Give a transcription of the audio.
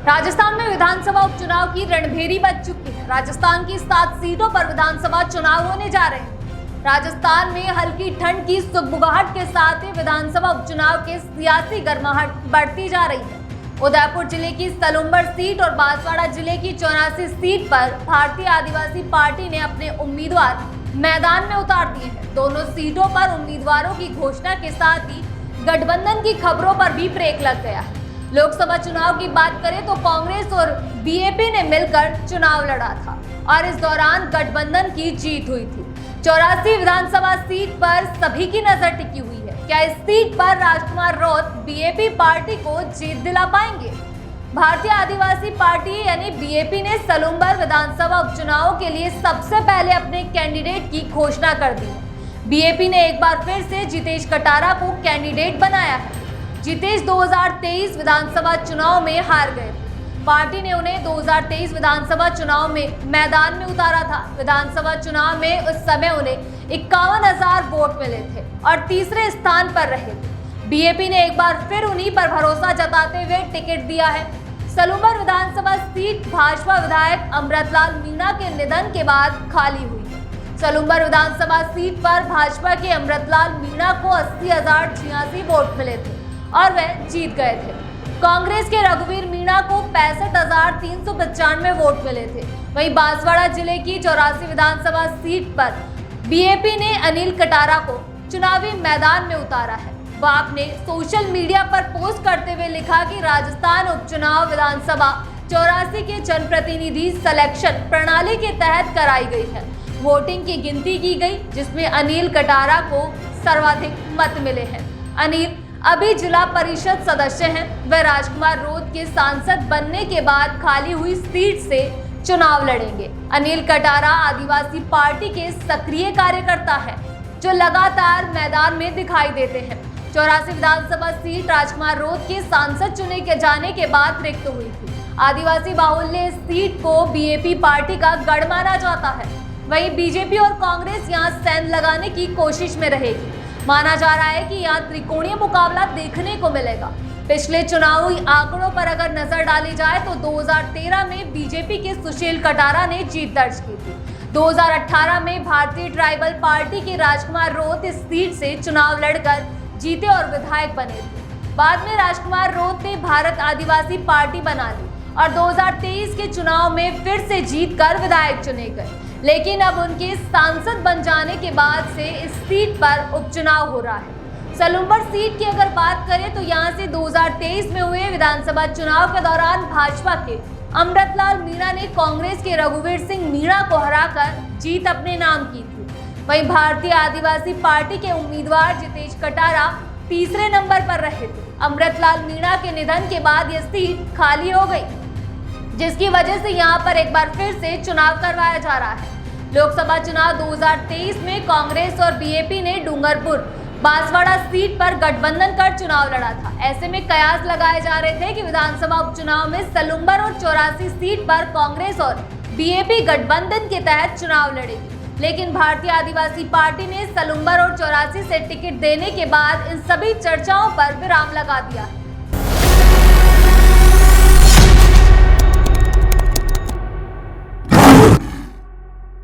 राजस्थान में विधानसभा उपचुनाव की रणभेरी बज चुकी है। राजस्थान की 7 सीटों पर विधानसभा चुनाव होने जा रहे हैं। राजस्थान में हल्की ठंड की सुगबुगाहट के साथ ही विधानसभा उपचुनाव के सियासी गर्माहट बढ़ती जा रही है। उदयपुर जिले की सलुम्बर सीट और बांसवाड़ा जिले की 84 सीट पर भारतीय आदिवासी पार्टी ने अपने उम्मीदवार मैदान में उतार दिए हैं। दोनों सीटों पर उम्मीदवारों की घोषणा के साथ ही गठबंधन की खबरों पर भी ब्रेक लग गया है। लोकसभा चुनाव की बात करें तो कांग्रेस और बीएपी ने मिलकर चुनाव लड़ा था और इस दौरान गठबंधन की जीत हुई थी। 84 विधानसभा सीट पर सभी की नजर टिकी हुई है। क्या इस सीट पर राजकुमार रौत बीएपी पार्टी को जीत दिला पाएंगे? भारतीय आदिवासी पार्टी यानी बीएपी ने सलुम्बर विधानसभा उपचुनाव के लिए सबसे पहले अपने कैंडिडेट की घोषणा कर दी है। बीएपी ने एक बार फिर से जितेश कटारा को कैंडिडेट बनाया है। जितेश 2023 विधानसभा चुनाव में हार गए थे। पार्टी ने उन्हें 2023 विधानसभा चुनाव में मैदान में उतारा था। विधानसभा चुनाव में उस समय उन्हें 51,000 वोट मिले थे और तीसरे स्थान पर रहे थे। बीएपी ने एक बार फिर उन्हीं पर भरोसा जताते हुए टिकट दिया है। सलुम्बर विधानसभा सीट भाजपा विधायक अमृतलाल मीणा के निधन के बाद खाली हुई है। सलुम्बर विधानसभा सीट पर भाजपा के अमृतलाल मीणा को 80,086 वोट मिले थे और वह जीत गए थे। कांग्रेस के रघुवीर मीणा को 65,395 वोट मिले थे। वहीं बांसवाड़ा जिले की 84 विधानसभा सीट पर बीएपी ने अनिल कटारा को चुनावी मैदान में उतारा है। वह आपने सोशल मीडिया पर पोस्ट करते हुए लिखा कि राजस्थान उपचुनाव विधानसभा 84 के जनप्रतिनिधि सिलेक्शन प्रणाली के तहत कराई गई है। वोटिंग की गिनती की गई जिसमें अनिल कटारा को सर्वाधिक मत मिले हैं। अनिल अभी जिला परिषद सदस्य हैं। वे राजकुमार रौत के सांसद बनने के बाद खाली हुई सीट से चुनाव लड़ेंगे। अनिल कटारा आदिवासी पार्टी के सक्रिय कार्यकर्ता हैं जो लगातार मैदान में दिखाई देते हैं। 84 विधानसभा सीट राजकुमार रौत के सांसद चुने के जाने के बाद रिक्त हुई थी। आदिवासी बाहुल्य इस सीट को बीएपी पार्टी का गढ़ माना जाता है। वहीं बीजेपी और कांग्रेस यहां सेंध लगाने की कोशिश में रहेगी। माना जा रहा है कि यहाँ त्रिकोणीय मुकाबला देखने को मिलेगा। पिछले चुनावी आंकड़ों पर अगर नजर डाली जाए तो 2013 में बीजेपी के सुशील कटारा ने जीत दर्ज की थी। 2018 में भारतीय ट्राइबल पार्टी के राजकुमार रौत इस सीट से चुनाव लड़कर जीते और विधायक बने थे। बाद में राजकुमार रौत ने भारत आदिवासी पार्टी बना ली और 2023 के चुनाव में फिर से जीतकर विधायक चुने गए। लेकिन अब उनके सांसद बन जाने के बाद से इस सीट पर उपचुनाव हो रहा है। सलुम्बर सीट की अगर बात करें तो यहां से 2023 में हुए विधानसभा चुनाव के दौरान भाजपा के अमृतलाल मीणा ने कांग्रेस के रघुवीर सिंह मीणा को हराकर जीत अपने नाम की थी। वहीं भारतीय आदिवासी पार्टी के उम्मीदवार जितेश कटारा तीसरे नंबर पर रहे थे। अमृतलाल मीणा के निधन के बाद यह सीट खाली हो गई जिसकी वजह से यहां पर एक बार फिर से चुनाव करवाया जा रहा है। लोकसभा चुनाव 2023 में कांग्रेस और बीएपी ने डूंगरपुर बांसवाड़ा सीट पर गठबंधन कर चुनाव लड़ा था। ऐसे में कयास लगाए जा रहे थे कि विधानसभा उपचुनाव में सलुम्बर और 84 सीट पर कांग्रेस और बीएपी गठबंधन के तहत चुनाव लड़ेगी। लेकिन भारतीय आदिवासी पार्टी ने सलुम्बर और 84 से टिकट देने के बाद इन सभी चर्चाओं पर विराम लगा दिया है।